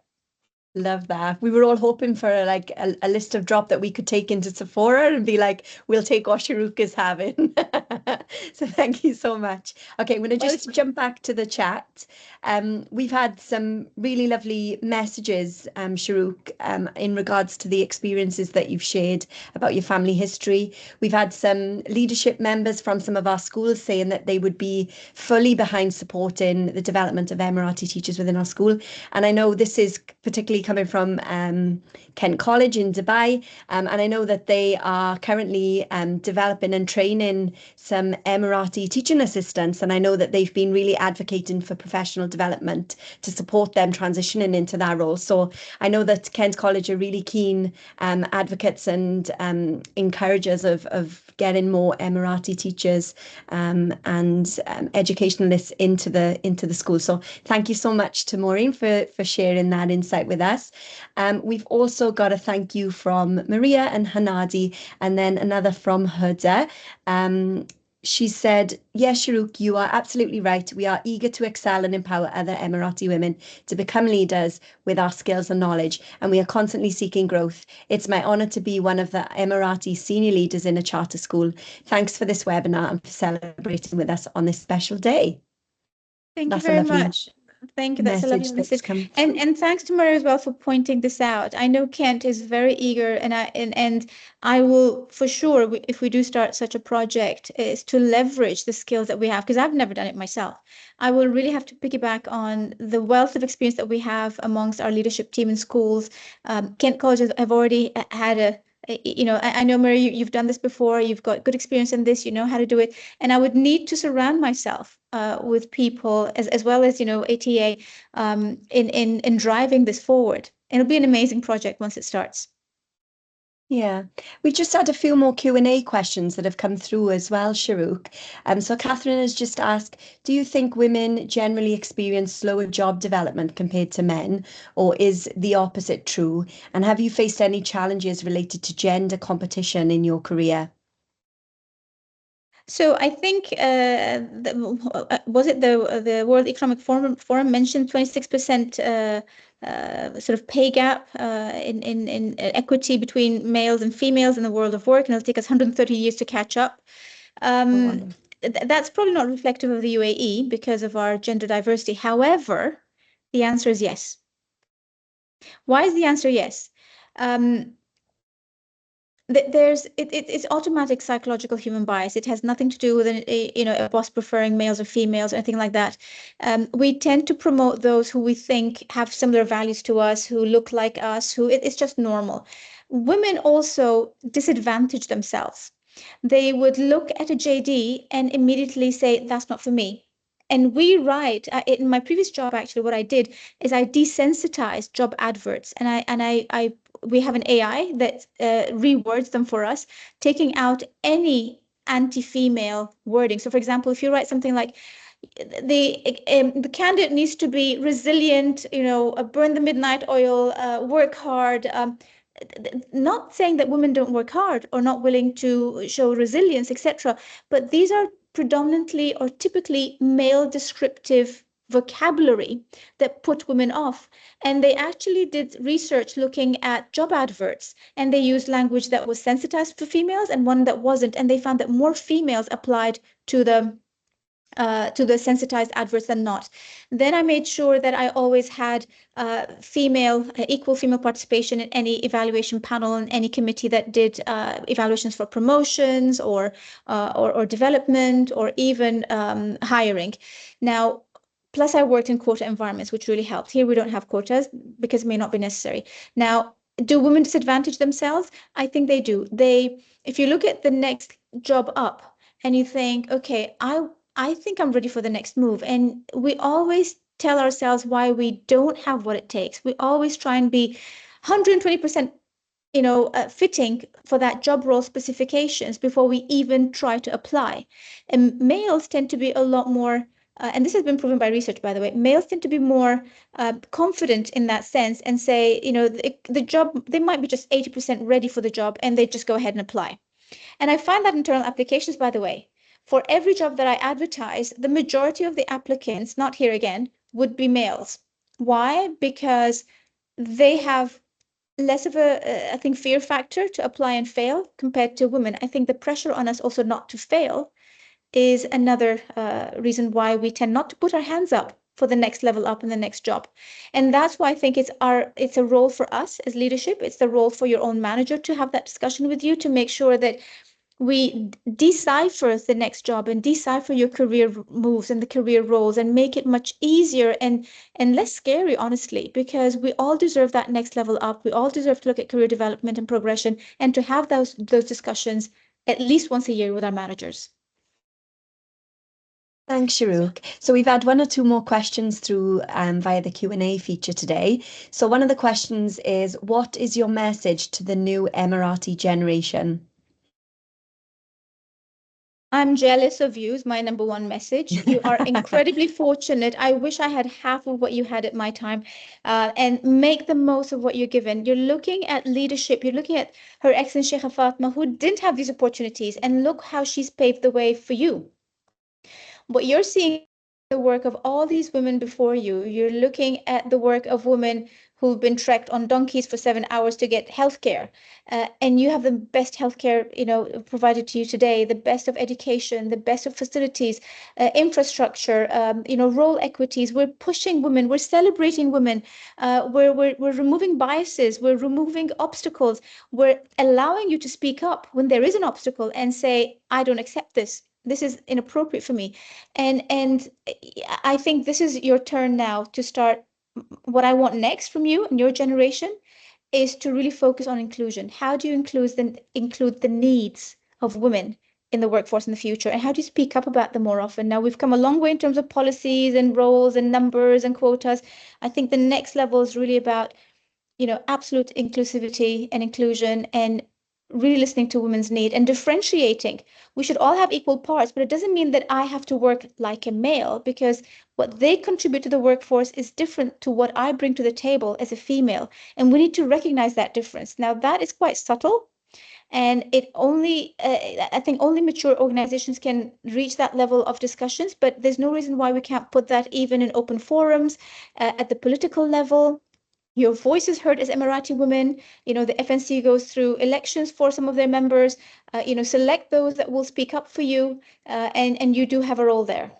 Love that. We were all hoping for a list of drop that we could take into Sephora and be like, we'll take what Shorouk is having. So thank you so much. Okay, I'm going to just jump back to the chat. We've had some really lovely messages, Shorouk, in regards to the experiences that you've shared about your family history. We've had some leadership members from some of our schools saying that they would be fully behind supporting the development of Emirati teachers within our school. And I know this is particularly coming from Kent College in Dubai, and I know that they are currently developing and training some Emirati teaching assistants, and I know that they've been really advocating for professional development to support them transitioning into that role. So I know that Kent College are really keen advocates and encouragers of getting more Emirati teachers and educationalists into the school. So thank you so much to Maureen for sharing that insight with us. We've also got a thank you from Maria and Hanadi, and then another from Huda. She said, yes, Shorouk, you are absolutely right. We are eager to excel and empower other Emirati women to become leaders with our skills and knowledge, and we are constantly seeking growth. It's my honour to be one of the Emirati senior leaders in a charter school. Thanks for this webinar and for celebrating with us on this special day. Thank you very much. Thank you. That's a lovely message. And thanks to Maria as well for pointing this out. I know Kent is very eager, and I will for sure, if we do start such a project, is to leverage the skills that we have, because I've never done it myself. I will really have to piggyback on the wealth of experience that we have amongst our leadership team in schools. Kent colleges have already had I know, Maria, you've done this before. You've got good experience in this. You know how to do it. And I would need to surround myself with people as well as, ATA in driving this forward. And it'll be an amazing project once it starts. Yeah, we just had a few more Q&A questions that have come through as well, Shorouk. So Catherine has just asked, do you think women generally experience slower job development compared to men, or is the opposite true? And have you faced any challenges related to gender competition in your career? So I think was it the World Economic Forum mentioned 26% sort of pay gap in equity between males and females in the world of work, and it'll take us 130 years to catch up. Oh, Um, wow. that's probably not reflective of the UAE because of our gender diversity. However, the answer is yes. Why is the answer yes? Um, it's automatic psychological human bias. It has nothing to do with a boss preferring males or females or anything like that. We tend to promote those who we think have similar values to us, who look like us, who it's just normal. Women also disadvantage themselves. They would look at a JD and immediately say, that's not for me. And we write in my previous job, actually, what I did is I desensitized job adverts, and I we have an AI that rewords them for us, taking out any anti-female wording. So, for example, if you write something like the candidate needs to be resilient, burn the midnight oil, work hard. Not saying that women don't work hard or not willing to show resilience, etc., but these are predominantly or typically male descriptive vocabulary that put women off. And they actually did research looking at job adverts, and they used language that was sensitized for females and one that wasn't. And they found that more females applied to the sensitized adverts than not. Then I made sure that I always had equal female participation in any evaluation panel and any committee that did evaluations for promotions or development or even hiring. Now, plus I worked in quota environments, which really helped. Here we don't have quotas because it may not be necessary. Now, do women disadvantage themselves? I think they do. If you look at the next job up and you think, okay, I think I'm ready for the next move. And we always tell ourselves why we don't have what it takes. We always try and be 120%, fitting for that job role specifications before we even try to apply. And males tend to be a lot more, and this has been proven by research, by the way, males tend to be more confident in that sense and say, the job, they might be just 80% ready for the job and they just go ahead and apply. And I find that internal applications, by the way, for every job that I advertise, the majority of the applicants, not here again, would be males. Why? Because they have less of I think, fear factor to apply and fail compared to women. I think the pressure on us also not to fail is another reason why we tend not to put our hands up for the next level up in the next job. And that's why I think it's a role for us as leadership. It's the role for your own manager to have that discussion with you to make sure that we decipher the next job and decipher your career moves and the career roles and make it much easier and less scary, honestly, because we all deserve that next level up. We all deserve to look at career development and progression and to have those discussions at least once a year with our managers. Thanks, Shorouk. So we've had one or two more questions through via the Q&A feature today. So one of the questions is, what is your message to the new Emirati generation? I'm jealous of you is my number one message. You are incredibly fortunate. I wish I had half of what you had at my time, and make the most of what you're given. You're looking at leadership. You're looking at Her Excellency Sheikha Fatimah, who didn't have these opportunities, and look how she's paved the way for you. What you're seeing the work of all these women before you. You're looking at the work of women who've been trekked on donkeys for 7 hours to get healthcare, and you have the best healthcare, provided to you today, the best of education, the best of facilities, infrastructure, role equities. We're pushing women. We're celebrating women. We're removing biases. We're removing obstacles. We're allowing you to speak up when there is an obstacle and say, I don't accept this. This is inappropriate for me. And I think this is your turn now to start. What I want next from you and your generation is to really focus on inclusion. How do you include the needs of women in the workforce in the future? And how do you speak up about them more often? Now, we've come a long way in terms of policies and roles and numbers and quotas. I think the next level is really about, absolute inclusivity and inclusion and really listening to women's need and differentiating. We should all have equal parts, but it doesn't mean that I have to work like a male, because what they contribute to the workforce is different to what I bring to the table as a female. And we need to recognize that difference. Now, that is quite subtle. And it only, I think only mature organizations can reach that level of discussions, but there's no reason why we can't put that even in open forums, at the political level. Your voice is heard as Emirati women. The FNC goes through elections for some of their members. Select those that will speak up for you, and you do have a role there.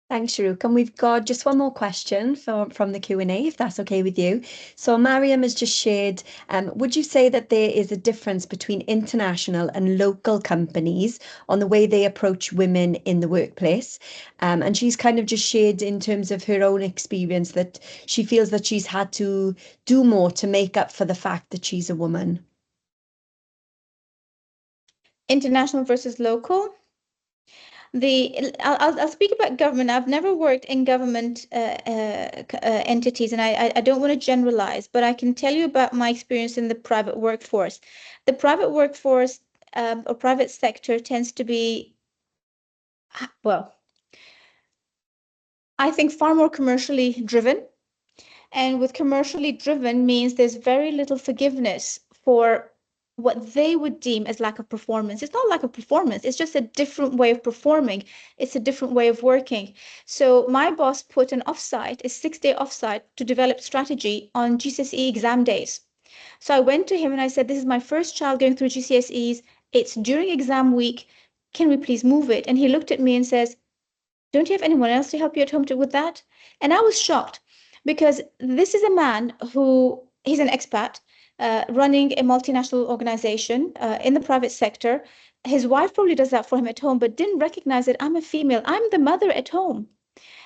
Thanks, Shorouk. And we've got just one more question from the Q&A, if that's okay with you. So Mariam has just shared, would you say that there is a difference between international and local companies on the way they approach women in the workplace? And she's kind of just shared in terms of her own experience that she feels that she's had to do more to make up for the fact that she's a woman. International versus local. I'll speak about government. I've never worked in government entities, and I don't want to generalize, but I can tell you about my experience in the private workforce. The private workforce, or private sector, tends to be, well, I think far more commercially driven. And with commercially driven means there's very little forgiveness for what they would deem as lack of performance. It's not lack of performance, it's just a different way of performing. It's a different way of working. So my boss put an offsite, a 6-day offsite, to develop strategy on GCSE exam days. So I went to him and I said, this is my first child going through GCSEs. It's during exam week. Can we please move it? And he looked at me and says, don't you have anyone else to help you at home with that? And I was shocked, because this is a man who, he's an expat, running a multinational organization in the private sector. His wife probably does that for him at home, but didn't recognize that I'm a female. I'm the mother at home.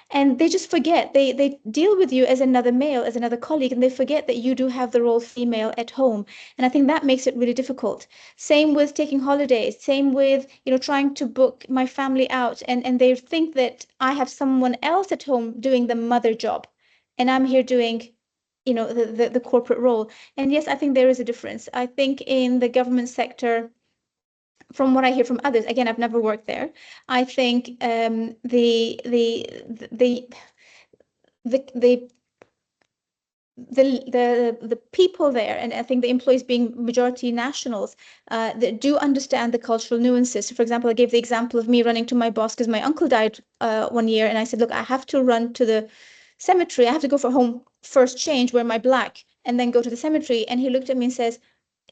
And they just forget. They deal with you as another male, as another colleague, and they forget that you do have the role female at home. And I think that makes it really difficult. Same with taking holidays, same with, trying to book my family out, and they think that I have someone else at home doing the mother job, and I'm here doing, the corporate role. And yes, I think there is a difference. I think in the government sector, from what I hear from others, again, I've never worked there, I think the the people there, and I think the employees being majority nationals, that do understand the cultural nuances. So for example, I gave the example of me running to my boss because my uncle died one year, and I said, look, I have to run to the cemetery. I have to go for home first change, wear my black, and then go to the cemetery. And he looked at me and says,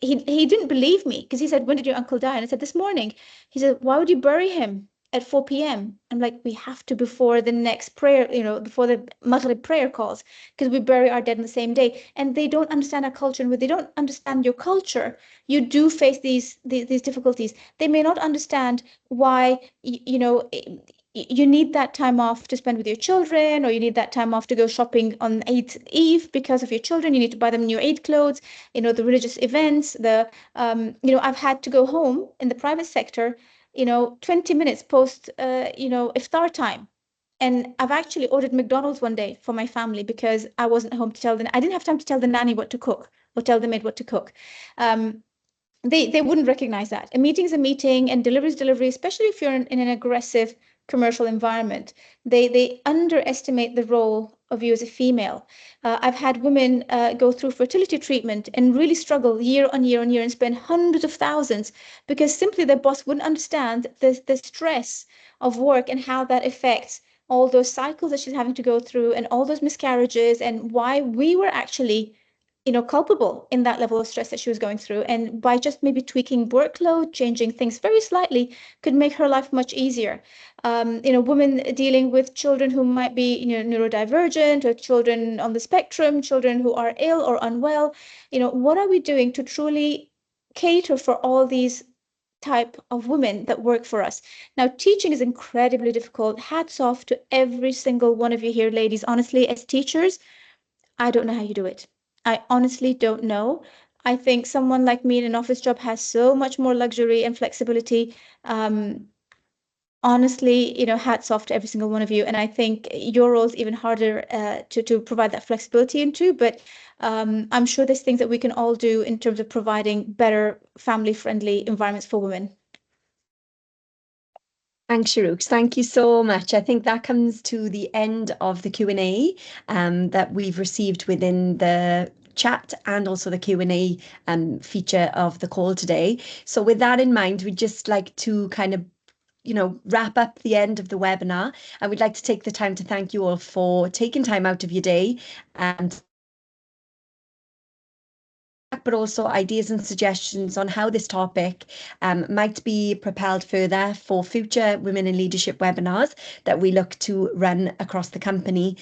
he didn't believe me, because he said, when did your uncle die? And I said, this morning. He said, why would you bury him at 4 p.m.? I'm like, we have to before the next prayer, before the Maghrib prayer calls, because we bury our dead in the same day. And they don't understand our culture. And when they don't understand your culture, you do face these difficulties. They may not understand why, you need that time off to spend with your children, or you need that time off to go shopping on Eid Eve because of your children. You need to buy them new Eid clothes, the religious events, I've had to go home in the private sector, 20 minutes post, iftar time. And I've actually ordered McDonald's one day for my family because I wasn't home to tell them. I didn't have time to tell the nanny what to cook or tell the maid what to cook. They wouldn't recognize that. A meeting is a meeting, and delivery is delivery, especially if you're in an aggressive commercial environment. They underestimate the role of you as a female. I've had women go through fertility treatment and really struggle year on year on year and spend hundreds of thousands because simply their boss wouldn't understand the stress of work and how that affects all those cycles that she's having to go through and all those miscarriages, and why we were actually culpable in that level of stress that she was going through. And by just maybe tweaking workload, changing things very slightly, could make her life much easier. Women dealing with children who might be, neurodivergent, or children on the spectrum, children who are ill or unwell. What are we doing to truly cater for all these type of women that work for us? Now, teaching is incredibly difficult. Hats off to every single one of you here, ladies. Honestly, as teachers, I don't know how you do it. I honestly don't know. I think someone like me in an office job has so much more luxury and flexibility. honestly, hats off to every single one of you. And I think your role is even harder to provide that flexibility into. But I'm sure there's things that we can all do in terms of providing better family-friendly environments for women. Thanks, Shorouk. Thank you so much. I think that comes to the end of the Q&A that we've received within the chat and also the Q&A feature of the call today. So with that in mind, we'd just like to kind of wrap up the end of the webinar, and we'd like to take the time to thank you all for taking time out of your day and but also ideas and suggestions on how this topic might be propelled further for future Women in Leadership webinars that we look to run across the company.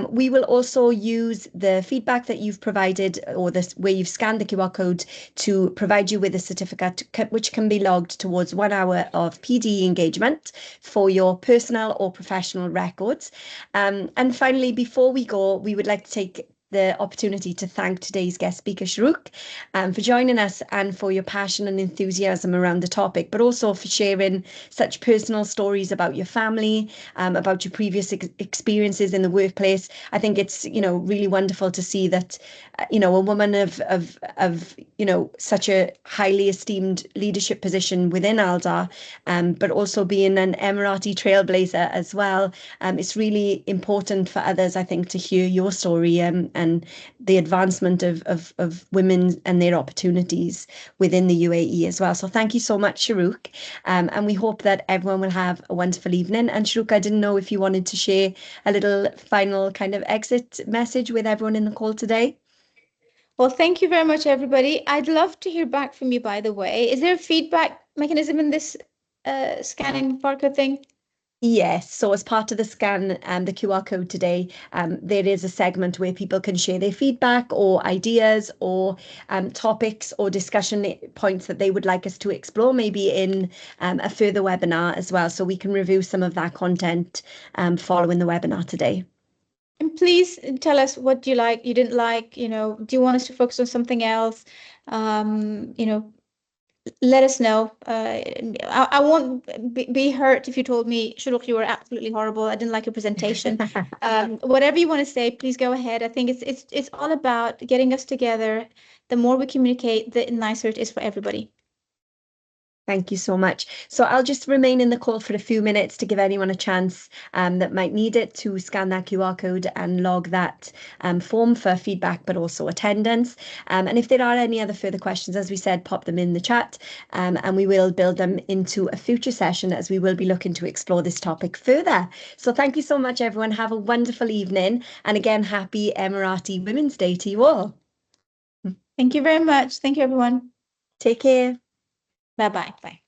We will also use the feedback that you've provided, or this where you've scanned the QR code, to provide you with a certificate which can be logged towards 1 hour of PD engagement for your personal or professional records. And finally, before we go, we would like to take the opportunity to thank today's guest speaker, Shorouk, for joining us and for your passion and enthusiasm around the topic, but also for sharing such personal stories about your family, about your previous experiences in the workplace. I think it's, really wonderful to see that, a woman of such a highly esteemed leadership position within Aldar, but also being an Emirati trailblazer as well. It's really important for others, I think, to hear your story and the advancement of women and their opportunities within the UAE as well. So thank you so much, Shorouk. And we hope that everyone will have a wonderful evening. And Shorouk, I didn't know if you wanted to share a little final kind of exit message with everyone in the call today. Well, thank you very much, everybody. I'd love to hear back from you, by the way. Is there a feedback mechanism in this scanning barcode thing? Yes, so as part of the scan and the QR code today, there is a segment where people can share their feedback or ideas or topics or discussion points that they would like us to explore, maybe in a further webinar as well. So we can review some of that content following the webinar today. And please tell us what you like, you didn't like, do you want us to focus on something else? Let us know. I won't be hurt if you told me, Shorouk, you were absolutely horrible. I didn't like your presentation. Whatever you want to say, please go ahead. I think it's all about getting us together. The more we communicate, the nicer it is for everybody. Thank you so much. So I'll just remain in the call for a few minutes to give anyone a chance that might need it to scan that QR code and log that form for feedback, but also attendance. And if there are any other further questions, as we said, pop them in the chat and we will build them into a future session as we will be looking to explore this topic further. So thank you so much, everyone. Have a wonderful evening. And again, happy Emirati Women's Day to you all. Thank you very much. Thank you, everyone. Take care. Bye-bye. Bye.